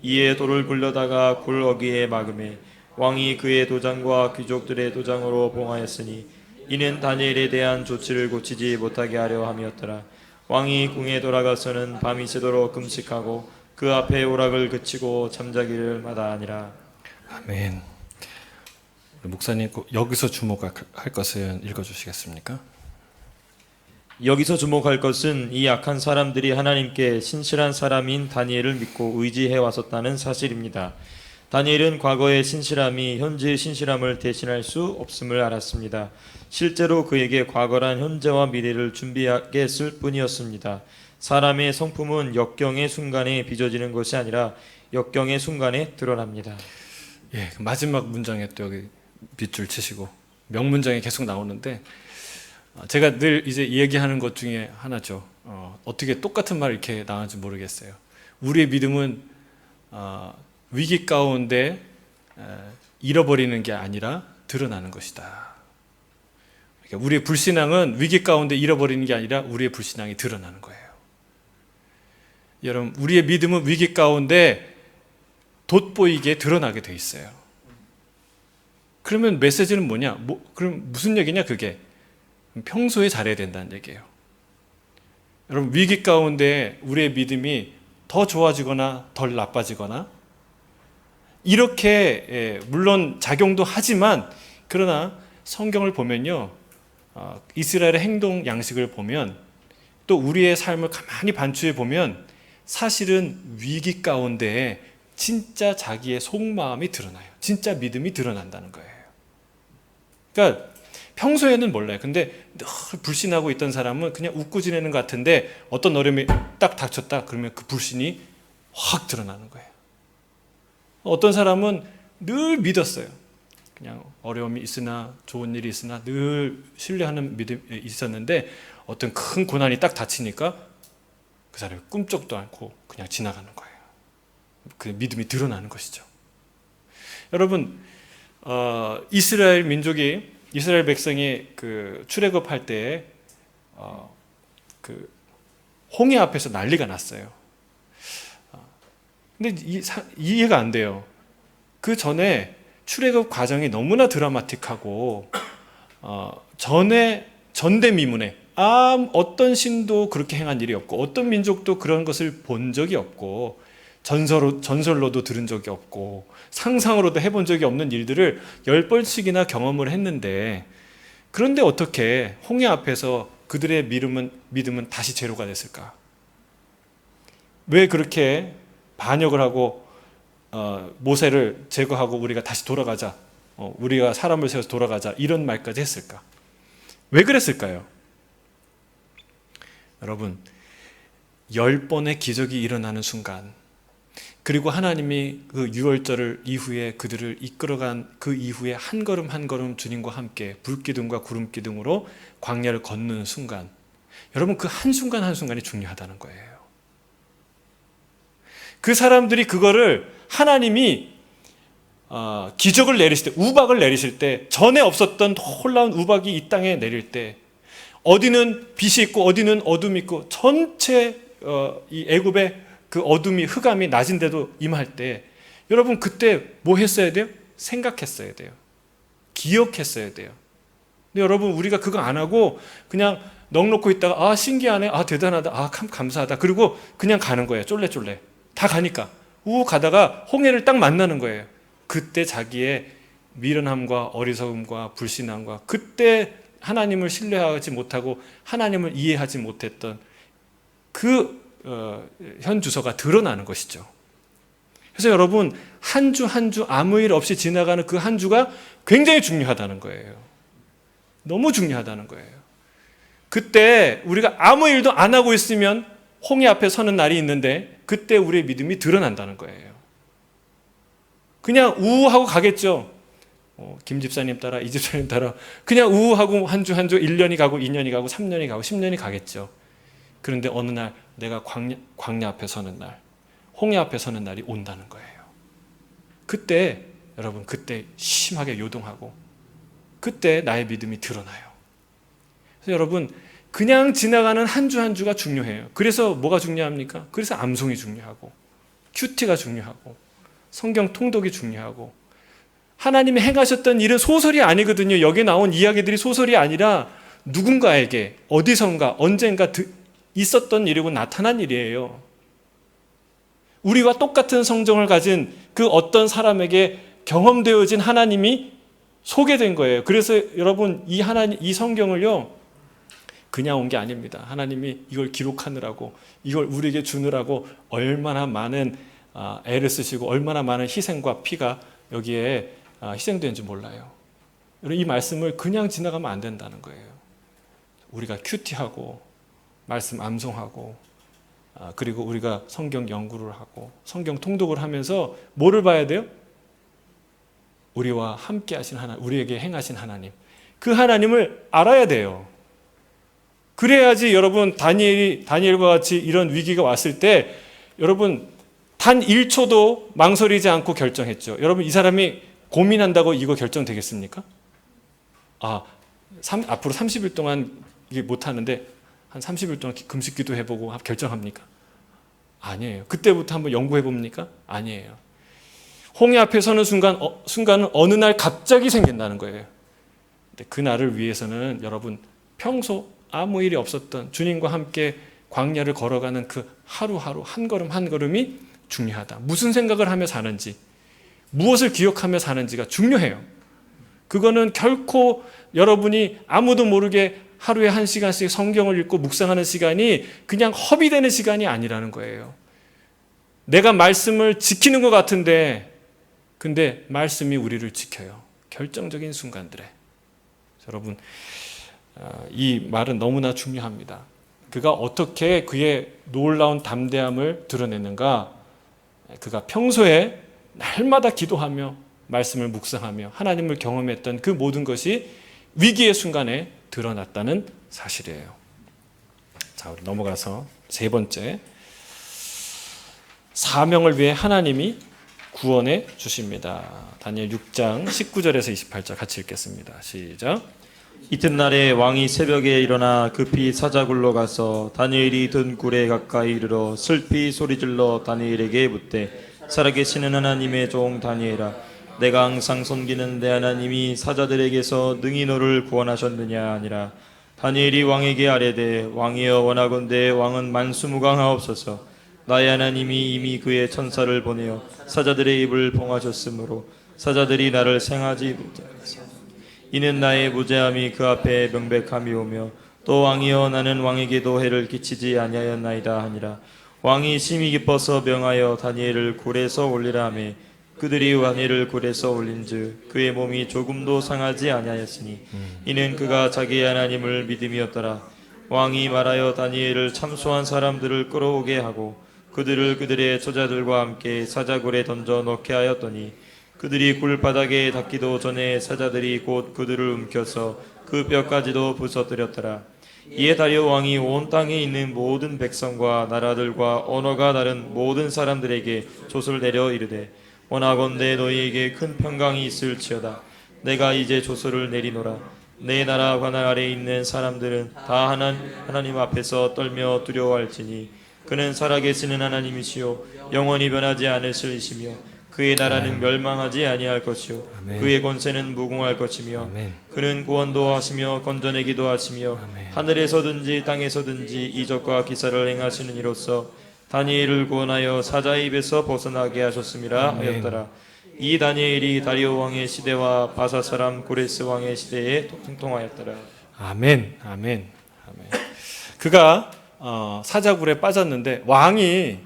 이에 돌을 굴려다가 굴 어귀에 막음에 왕이 그의 도장과 귀족들의 도장으로 봉하였으니 이는 다니엘에 대한 조치를 고치지 못하게 하려 함이었더라. 왕이 궁에 돌아가서는 밤이 새도록 금식하고 그 앞에 오락을 그치고 잠자기를 마다하니라. 아멘. 목사님 여기서 주목할 것은 읽어주시겠습니까? 여기서 주목할 것은 이 악한 사람들이 하나님께 신실한 사람인 다니엘을 믿고 의지해 왔었다는 사실입니다. 다니엘은 과거의 신실함이 현재의 신실함을 대신할 수 없음을 알았습니다. 실제로 그에게 과거란 현재와 미래를 준비하게 했을 뿐이었습니다. 사람의 성품은 역경의 순간에 빚어지는 것이 아니라 역경의 순간에 드러납니다. 예, 마지막 문장에 또 여기 빗줄 치시고 명문장이 계속 나오는데 제가 늘 이제 이야기하는 것 중에 하나죠. 어떻게 똑같은 말 이렇게 나왔는지 모르겠어요. 우리의 믿음은 위기 가운데 잃어버리는 게 아니라 드러나는 것이다. 그러니까 우리의 불신앙은 위기 가운데 잃어버리는 게 아니라 우리의 불신앙이 드러나는 거예요. 여러분, 우리의 믿음은 위기 가운데 돋보이게 드러나게 돼 있어요. 그러면 메시지는 뭐냐? 그럼 무슨 얘기냐 그게? 평소에 잘해야 된다는 얘기예요. 여러분, 위기 가운데 우리의 믿음이 더 좋아지거나 덜 나빠지거나 이렇게 물론 작용도 하지만 그러나 성경을 보면요, 이스라엘의 행동 양식을 보면 또 우리의 삶을 가만히 반추해 보면 사실은 위기 가운데 진짜 자기의 속마음이 드러나요. 진짜 믿음이 드러난다는 거예요. 그러니까 평소에는 몰라요. 근데 늘 불신하고 있던 사람은 그냥 웃고 지내는 것 같은데 어떤 어려움이 딱 닥쳤다 그러면 그 불신이 확 드러나는 거예요. 어떤 사람은 늘 믿었어요. 그냥 어려움이 있으나 좋은 일이 있으나 늘 신뢰하는 믿음이 있었는데 어떤 큰 고난이 딱 닥치니까 그 사람이 꿈쩍도 않고 그냥 지나가는 거예요. 그 믿음이 드러나는 것이죠. 여러분, 이스라엘 민족이 이스라엘 백성이 그 출애굽할 때 그 홍해 앞에서 난리가 났어요. 근데 이해가 안 돼요. 그 전에 출애굽 과정이 너무나 드라마틱하고 전대미문에 어떤 신도 그렇게 행한 일이 없고 어떤 민족도 그런 것을 본 적이 없고 전설로도 들은 적이 없고 상상으로도 해본 적이 없는 일들을 10번씩이나 경험을 했는데 그런데 어떻게 홍해 앞에서 그들의 믿음은 다시 제로가 됐을까? 왜 그렇게 반역을 하고 모세를 제거하고 우리가 다시 돌아가자, 우리가 사람을 세워서 돌아가자 이런 말까지 했을까? 왜 그랬을까요? 여러분, 10번의 기적이 일어나는 순간 그리고 하나님이 그 유월절 이후에 그들을 이끌어간 그 이후에 한 걸음 한 걸음 주님과 함께 불기둥과 구름기둥으로 광야를 걷는 순간, 여러분 그 한순간 한순간이 중요하다는 거예요. 그 사람들이 그거를 하나님이 기적을 내리실 때, 우박을 내리실 때, 전에 없었던 놀라운 우박이 이 땅에 내릴 때, 어디는 빛이 있고 어디는 어둠이 있고 전체 이 애굽의 그 어둠이, 흑암이 낮은데도 임할 때, 여러분 그때 뭐 했어야 돼요? 생각했어야 돼요. 기억했어야 돼요. 근데 여러분 우리가 그거 안 하고 그냥 넋놓고 있다가 신기하네, 대단하다, 감사하다, 그리고 그냥 가는 거예요. 쫄래쫄래 다 가니까 가다가 홍해를 딱 만나는 거예요. 그때 자기의 미련함과 어리석음과 불신함과, 그때 하나님을 신뢰하지 못하고 하나님을 이해하지 못했던 그 현주소가 드러나는 것이죠. 그래서 여러분 한 주 한 주 아무 일 없이 지나가는 그 한 주가 굉장히 중요하다는 거예요. 너무 중요하다는 거예요. 그때 우리가 아무 일도 안 하고 있으면 홍해 앞에 서는 날이 있는데, 그때 우리의 믿음이 드러난다는 거예요. 그냥 우하고 가겠죠. 김 집사님 따라, 이 집사님 따라 그냥 우하고 한 주 한 주 1년이 가고 2년이 가고 3년이 가고 10년이 가겠죠. 그런데 어느 날 내가 광야 앞에 서는 날, 홍해 앞에 서는 날이 온다는 거예요. 그때 여러분, 그때 심하게 요동하고 그때 나의 믿음이 드러나요. 그래서 여러분 그냥 지나가는 한 주 한 주가 중요해요. 그래서 뭐가 중요합니까? 그래서 암송이 중요하고 큐티가 중요하고 성경 통독이 중요하고, 하나님이 행하셨던 일은 소설이 아니거든요. 여기 나온 이야기들이 소설이 아니라 누군가에게 어디선가 언젠가 있었던 일이고 나타난 일이에요. 우리와 똑같은 성정을 가진 그 어떤 사람에게 경험되어진 하나님이 소개된 거예요. 그래서 여러분 이 성경을요 그냥 온 게 아닙니다. 하나님이 이걸 기록하느라고, 이걸 우리에게 주느라고 얼마나 많은 애를 쓰시고 얼마나 많은 희생과 피가 여기에 희생되는지 몰라요. 이 말씀을 그냥 지나가면 안 된다는 거예요. 우리가 큐티하고 말씀 암송하고 그리고 우리가 성경 연구를 하고 성경 통독을 하면서 뭐를 봐야 돼요? 우리와 함께 하신 하나님, 우리에게 행하신 하나님, 그 하나님을 알아야 돼요. 그래야지 여러분 다니엘과 같이 이런 위기가 왔을 때 여러분 단 1초도 망설이지 않고 결정했죠. 여러분 이 사람이 고민한다고 이거 결정되겠습니까? 앞으로 30일 동안 이게 못하는데 한 30일 동안 금식기도 해보고 결정합니까? 아니에요. 그때부터 한번 연구해봅니까? 아니에요. 홍해 앞에 서는 순간은 어느 날 갑자기 생긴다는 거예요. 근데 그 날을 위해서는 여러분 평소 아무 일이 없었던 주님과 함께 광야를 걸어가는 그 하루하루 한 걸음 한 걸음이 중요하다. 무슨 생각을 하며 사는지, 무엇을 기억하며 사는지가 중요해요. 그거는 결코 여러분이 아무도 모르게 하루에 1시간씩 성경을 읽고 묵상하는 시간이 그냥 허비되는 시간이 아니라는 거예요. 내가 말씀을 지키는 것 같은데 근데 말씀이 우리를 지켜요. 결정적인 순간들에. 여러분 이 말은 너무나 중요합니다. 그가 어떻게 그의 놀라운 담대함을 드러내는가? 그가 평소에 날마다 기도하며 말씀을 묵상하며 하나님을 경험했던 그 모든 것이 위기의 순간에 드러났다는 사실이에요. 자, 우리 넘어가서 세 번째, 사명을 위해 하나님이 구원해 주십니다. 다니엘 6장 19절에서 28절 같이 읽겠습니다. 시작. 이튿날에 왕이 새벽에 일어나 급히 사자굴로 가서 다니엘이 든 굴에 가까이 이르러 슬피 소리질러 다니엘에게 묻되, 살아계시는 하나님의 종 다니엘아, 내가 항상 섬기는 내 하나님이 사자들에게서 능히 너를 구원하셨느냐 아니라. 다니엘이 왕에게 아뢰되, 왕이여 원하건대 왕은 만수무강하옵소서. 나의 하나님이 이미 그의 천사를 보내어 사자들의 입을 봉하셨으므로 사자들이 나를 생하지 못하겠소. 이는 나의 무죄함이 그 앞에 명백함이 오며 또 왕이여 나는 왕에게도 해를 끼치지 아니하였나이다 하니라. 왕이 심히 기뻐서 명하여 다니엘을 굴에서 올리라 하매 그들이 다니엘을 굴에서 올린즉 그의 몸이 조금도 상하지 아니하였으니 이는 그가 자기의 하나님을 믿음이었더라. 왕이 말하여 다니엘을 참소한 사람들을 끌어오게 하고 그들을 그들의 처자들과 함께 사자굴에 던져 넣게 하였더니 그들이 굴 바닥에 닿기도 전에 사자들이 곧 그들을 움켜서 그 뼈까지도 부서뜨렸더라. 이에 다리오 왕이 온 땅에 있는 모든 백성과 나라들과 언어가 다른 모든 사람들에게 돛을 내려 이르되 원하건대 너희에게 큰 평강이 있을지어다. 내가 이제 돛을 내리노라. 내 나라 관할 아래에 있는 사람들은 다 하나님 앞에서 떨며 두려워할지니 그는 살아계시는 하나님이시요 영원히 변하지 않으시리시며 그의 나라는 멸망하지 아니할 것이요 아멘. 그의 권세는 무궁할 것이며 아멘. 그는 구원도 하시며 건져내기도 하시며 아멘. 하늘에서든지 땅에서든지 이적과 기사를 행하시는 이로써 다니엘을 구원하여 사자의 입에서 벗어나게 하셨음이라 아멘. 하였더라. 이 다니엘이 다리오 왕의 시대와 바사 사람 고레스 왕의 시대에 통통하였더라. 아멘, 아멘, 아멘. 그가 사자굴에 빠졌는데 왕이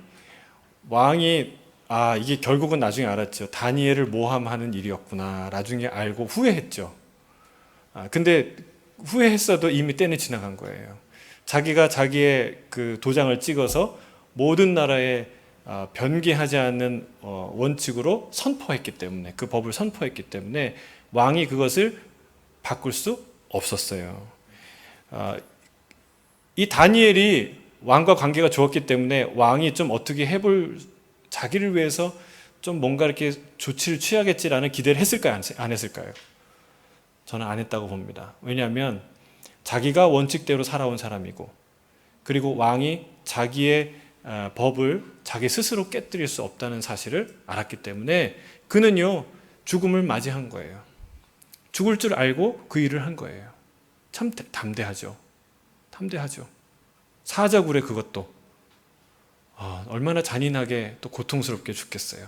이게 결국은 나중에 알았죠. 다니엘을 모함하는 일이었구나. 나중에 알고 후회했죠. 근데 후회했어도 이미 때는 지나간 거예요. 자기가 자기의 그 도장을 찍어서 모든 나라에 변개하지 않는 원칙으로 선포했기 때문에, 그 법을 선포했기 때문에 왕이 그것을 바꿀 수 없었어요. 이 다니엘이 왕과 관계가 좋았기 때문에 왕이 좀 어떻게 해볼, 자기를 위해서 좀 뭔가 이렇게 조치를 취하겠지라는 기대를 했을까요? 안 했을까요? 저는 안 했다고 봅니다. 왜냐하면 자기가 원칙대로 살아온 사람이고, 그리고 왕이 자기의 법을 자기 스스로 깨뜨릴 수 없다는 사실을 알았기 때문에 그는요, 죽음을 맞이한 거예요. 죽을 줄 알고 그 일을 한 거예요. 참 담대하죠. 담대하죠. 사자굴에 그것도 얼마나 잔인하게 또 고통스럽게 죽겠어요.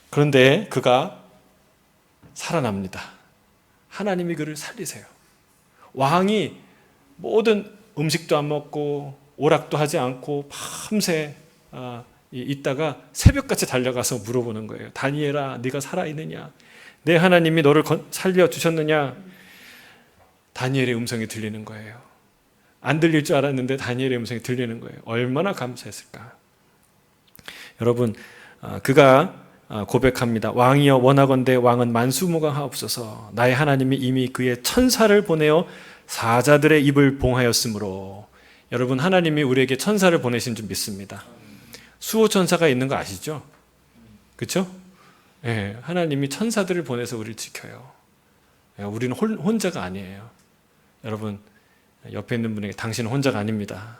그런데 그가 살아납니다. 하나님이 그를 살리세요. 왕이 모든 음식도 안 먹고 오락도 하지 않고 밤새 있다가 새벽같이 달려가서 물어보는 거예요. 다니엘아, 네가 살아있느냐? 내 하나님이 너를 살려주셨느냐? 다니엘의 음성이 들리는 거예요. 안 들릴 줄 알았는데 다니엘의 음성이 들리는 거예요. 얼마나 감사했을까. 여러분, 그가 고백합니다. 왕이여 원하건대 왕은 만수무강하옵소서. 나의 하나님이 이미 그의 천사를 보내어 사자들의 입을 봉하였으므로. 여러분, 하나님이 우리에게 천사를 보내신 줄 믿습니다. 수호 천사가 있는 거 아시죠? 그렇죠? 네, 하나님이 천사들을 보내서 우리를 지켜요. 우리는 혼자가 아니에요. 여러분, 옆에 있는 분에게 당신은 혼자가 아닙니다.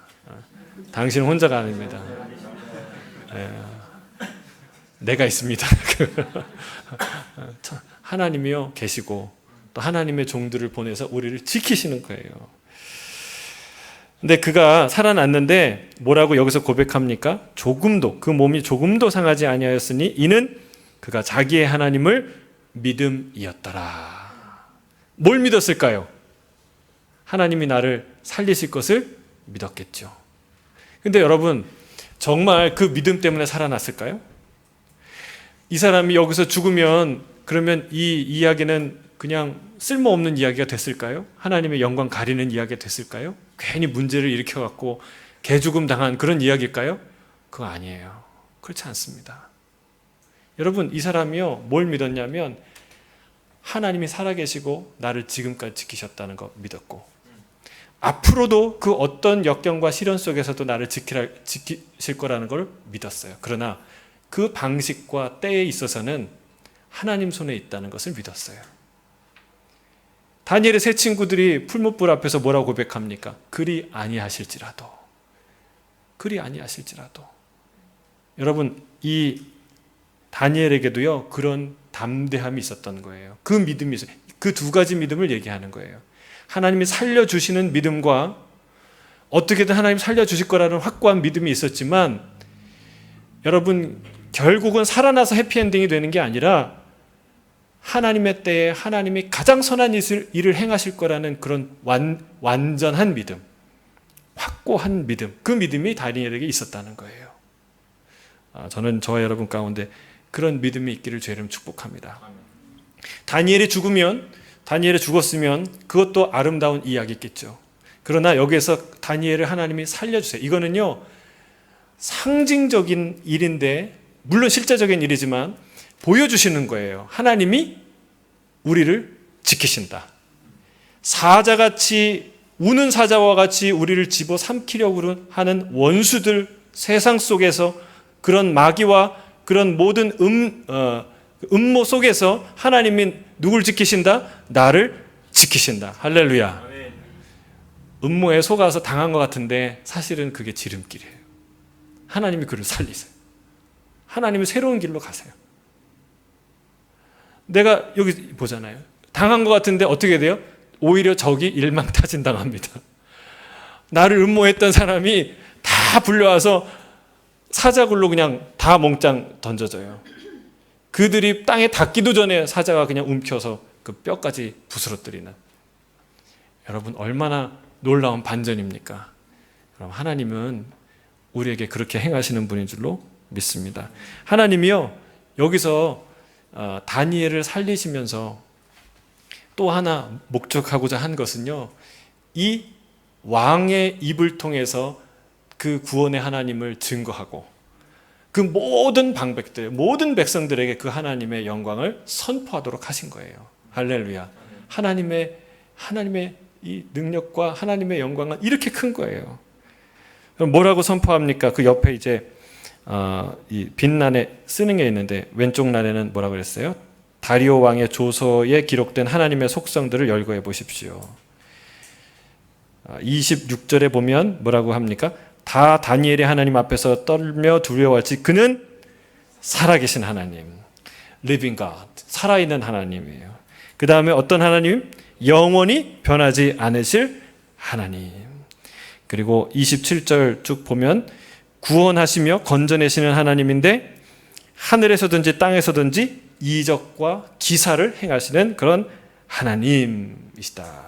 당신은 혼자가 아닙니다. 내가 있습니다. 하나님이요 계시고 또 하나님의 종들을 보내서 우리를 지키시는 거예요. 근데 그가 살아났는데 뭐라고 여기서 고백합니까? 그 몸이 조금도 상하지 아니하였으니 이는 그가 자기의 하나님을 믿음이었더라. 뭘 믿었을까요? 하나님이 나를 살리실 것을 믿었겠죠. 근데 여러분, 정말 그 믿음 때문에 살아났을까요? 이 사람이 여기서 죽으면 그러면 이 이야기는 그냥 쓸모없는 이야기가 됐을까요? 하나님의 영광 가리는 이야기가 됐을까요? 괜히 문제를 일으켜갖고 개죽음 당한 그런 이야기일까요? 그거 아니에요. 그렇지 않습니다. 여러분, 이 사람이요, 뭘 믿었냐면 하나님이 살아계시고 나를 지금까지 지키셨다는 거 믿었고, 앞으로도 그 어떤 역경과 시련 속에서도 나를 지키실 거라는 걸 믿었어요. 그러나 그 방식과 때에 있어서는 하나님 손에 있다는 것을 믿었어요. 다니엘의 세 친구들이 풀무불 앞에서 뭐라고 고백합니까? 그리 아니하실지라도. 여러분, 이 다니엘에게도요, 그런 담대함이 있었던 거예요. 그 믿음이 있어요. 그 두 가지 믿음을 얘기하는 거예요. 하나님이 살려주시는 믿음과 어떻게든 하나님 살려주실 거라는 확고한 믿음이 있었지만, 여러분, 결국은 살아나서 해피엔딩이 되는 게 아니라 하나님의 때에 하나님이 가장 선한 일을 행하실 거라는 그런 완전한 믿음, 확고한 믿음, 그 믿음이 다니엘에게 있었다는 거예요. 저는 저와 여러분 가운데 그런 믿음이 있기를 주의 이름 축복합니다. 다니엘이 죽었으면 그것도 아름다운 이야기겠죠. 그러나 여기에서 다니엘을 하나님이 살려주세요. 이거는요, 상징적인 일인데, 물론 실제적인 일이지만 보여주시는 거예요. 하나님이 우리를 지키신다. 사자같이, 우는 사자와 같이 우리를 집어삼키려고 하는 원수들, 세상 속에서 그런 마귀와 그런 모든 음모 속에서 하나님이 누굴 지키신다? 나를 지키신다. 할렐루야. 음모에 속아서 당한 것 같은데 사실은 그게 지름길이에요. 하나님이 그를 살리세요. 하나님이 새로운 길로 가세요. 내가 여기 보잖아요. 당한 것 같은데 어떻게 돼요? 오히려 적이 일망타진당합니다. 나를 음모했던 사람이 다 불려와서 사자굴로 그냥 다 몽땅 던져져요. 그들이 땅에 닿기도 전에 사자가 그냥 움켜서 그 뼈까지 부스러뜨리는. 여러분, 얼마나 놀라운 반전입니까? 그럼 하나님은 우리에게 그렇게 행하시는 분인 줄로 믿습니다. 하나님이요, 여기서 다니엘을 살리시면서 또 하나 목적하고자 한 것은요, 이 왕의 입을 통해서 그 구원의 하나님을 증거하고 그 모든 방백들, 모든 백성들에게 그 하나님의 영광을 선포하도록 하신 거예요. 할렐루야. 하나님의 이 능력과 하나님의 영광은 이렇게 큰 거예요. 그럼 뭐라고 선포합니까? 그 옆에 이제 이 빈란에 쓰는 게 있는데, 왼쪽 란에는 뭐라고 그랬어요? 다리오 왕의 조서에 기록된 하나님의 속성들을 열거해 보십시오. 26절에 보면 뭐라고 합니까? 다 다니엘이 하나님 앞에서 떨며 두려워할지 그는 살아계신 하나님, living God, 살아있는 하나님이에요. 그 다음에 어떤 하나님? 영원히 변하지 않으실 하나님. 그리고 27절 쭉 보면 구원하시며 건져내시는 하나님인데 하늘에서든지 땅에서든지 이적과 기사를 행하시는 그런 하나님이시다.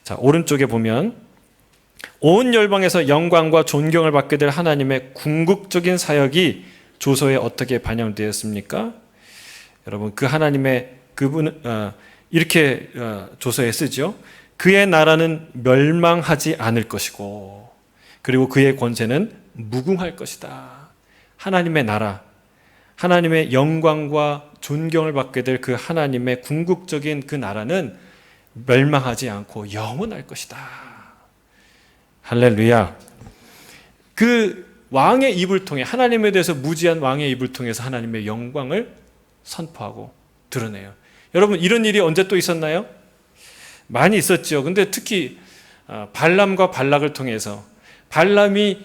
자, 오른쪽에 보면 온 열방에서 영광과 존경을 받게 될 하나님의 궁극적인 사역이 조서에 어떻게 반영되었습니까? 여러분, 그 하나님의 그분은 이렇게 조서에 쓰죠. 그의 나라는 멸망하지 않을 것이고 그리고 그의 권세는 무궁할 것이다. 하나님의 나라, 하나님의 영광과 존경을 받게 될 그 하나님의 궁극적인 그 나라는 멸망하지 않고 영원할 것이다. 할렐루야. 그 왕의 입을 통해, 하나님에 대해서 무지한 왕의 입을 통해서 하나님의 영광을 선포하고 드러내요. 여러분, 이런 일이 언제 또 있었나요? 많이 있었죠. 근데 특히 발람과 발락을 통해서, 발람이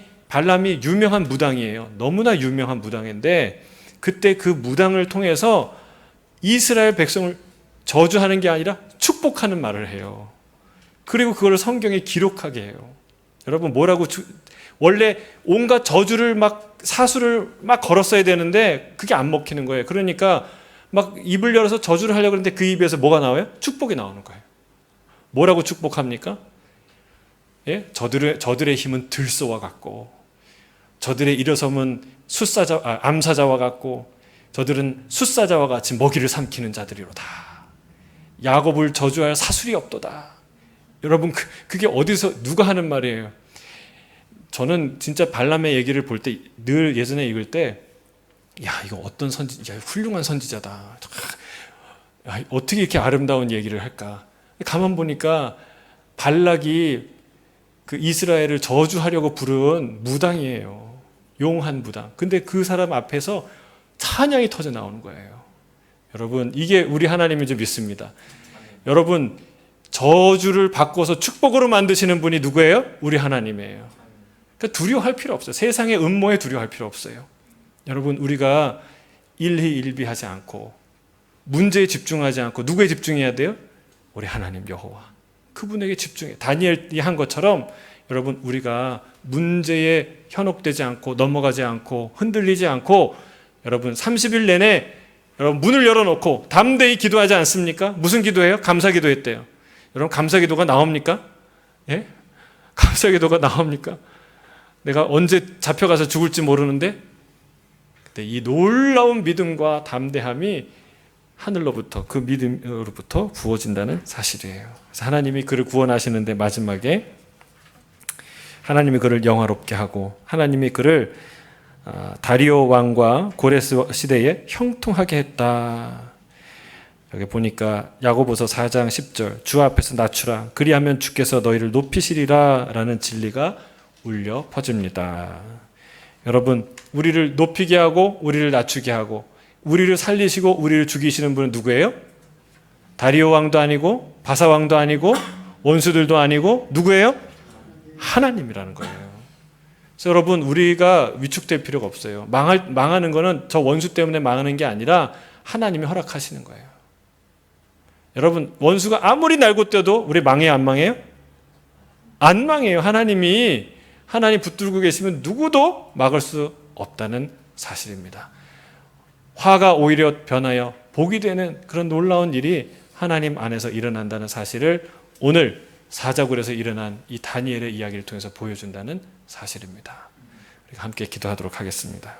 유명한 무당이에요. 너무나 유명한 무당인데 그때 그 무당을 통해서 이스라엘 백성을 저주하는 게 아니라 축복하는 말을 해요. 그리고 그걸 성경에 기록하게 해요. 여러분, 뭐라고 원래 온갖 저주를 막 사수를 막 걸었어야 되는데 그게 안 먹히는 거예요. 그러니까 막 입을 열어서 저주를 하려고 하는데 그 입에서 뭐가 나와요? 축복이 나오는 거예요. 뭐라고 축복합니까? 예? 저들의 힘은 들소와 같고 저들의 일어섬은 암사자와 같고 저들은 숫사자와 같이 먹이를 삼키는 자들이로다. 야곱을 저주할 사술이 없도다. 여러분, 그게 어디서 누가 하는 말이에요? 저는 진짜 발람의 얘기를 볼 때, 늘 예전에 읽을 때, 야, 이거 어떤 훌륭한 선지자다. 야, 어떻게 이렇게 아름다운 얘기를 할까? 가만 보니까 발락이 그 이스라엘을 저주하려고 부른 무당이에요. 용한 무당. 근데 그 사람 앞에서 찬양이 터져 나오는 거예요. 여러분, 이게 우리 하나님인 줄 믿습니다. 여러분, 저주를 바꿔서 축복으로 만드시는 분이 누구예요? 우리 하나님이에요. 그러니까 두려워할 필요 없어요. 세상의 음모에 두려워할 필요 없어요. 여러분, 우리가 일희일비하지 않고 문제에 집중하지 않고 누구에 집중해야 돼요? 우리 하나님 여호와. 그분에게 집중해. 다니엘이 한 것처럼 여러분, 우리가 문제에 현혹되지 않고 넘어가지 않고 흔들리지 않고 여러분 30일 내내 여러분 문을 열어놓고 담대히 기도하지 않습니까? 무슨 기도해요? 감사기도 했대요. 여러분, 감사기도가 나옵니까? 예? 감사기도가 나옵니까? 내가 언제 잡혀가서 죽을지 모르는데 근데 이 놀라운 믿음과 담대함이 하늘로부터, 그 믿음으로부터 부어진다는 사실이에요. 그래서 하나님이 그를 구원하시는데 마지막에 하나님이 그를 영화롭게 하고 하나님이 그를 다리오 왕과 고레스 시대에 형통하게 했다. 여기 보니까 야고보서 4장 10절 주 앞에서 낮추라 그리하면 주께서 너희를 높이시리라 라는 진리가 울려 퍼집니다. 여러분, 우리를 높이게 하고 우리를 낮추게 하고 우리를 살리시고 우리를 죽이시는 분은 누구예요? 다리오 왕도 아니고 바사 왕도 아니고 원수들도 아니고 누구예요? 하나님이라는 거예요. 그래서 여러분, 우리가 위축될 필요가 없어요. 망하는 거는 저 원수 때문에 망하는 게 아니라 하나님이 허락하시는 거예요. 여러분, 원수가 아무리 날고 뛰어도 우리 망해요, 안 망해요? 안 망해요. 하나님 붙들고 계시면 누구도 막을 수 없다는 사실입니다. 화가 오히려 변하여 복이 되는 그런 놀라운 일이 하나님 안에서 일어난다는 사실을 오늘 사자굴에서 일어난 이 다니엘의 이야기를 통해서 보여준다는 사실입니다. 우리가 함께 기도하도록 하겠습니다.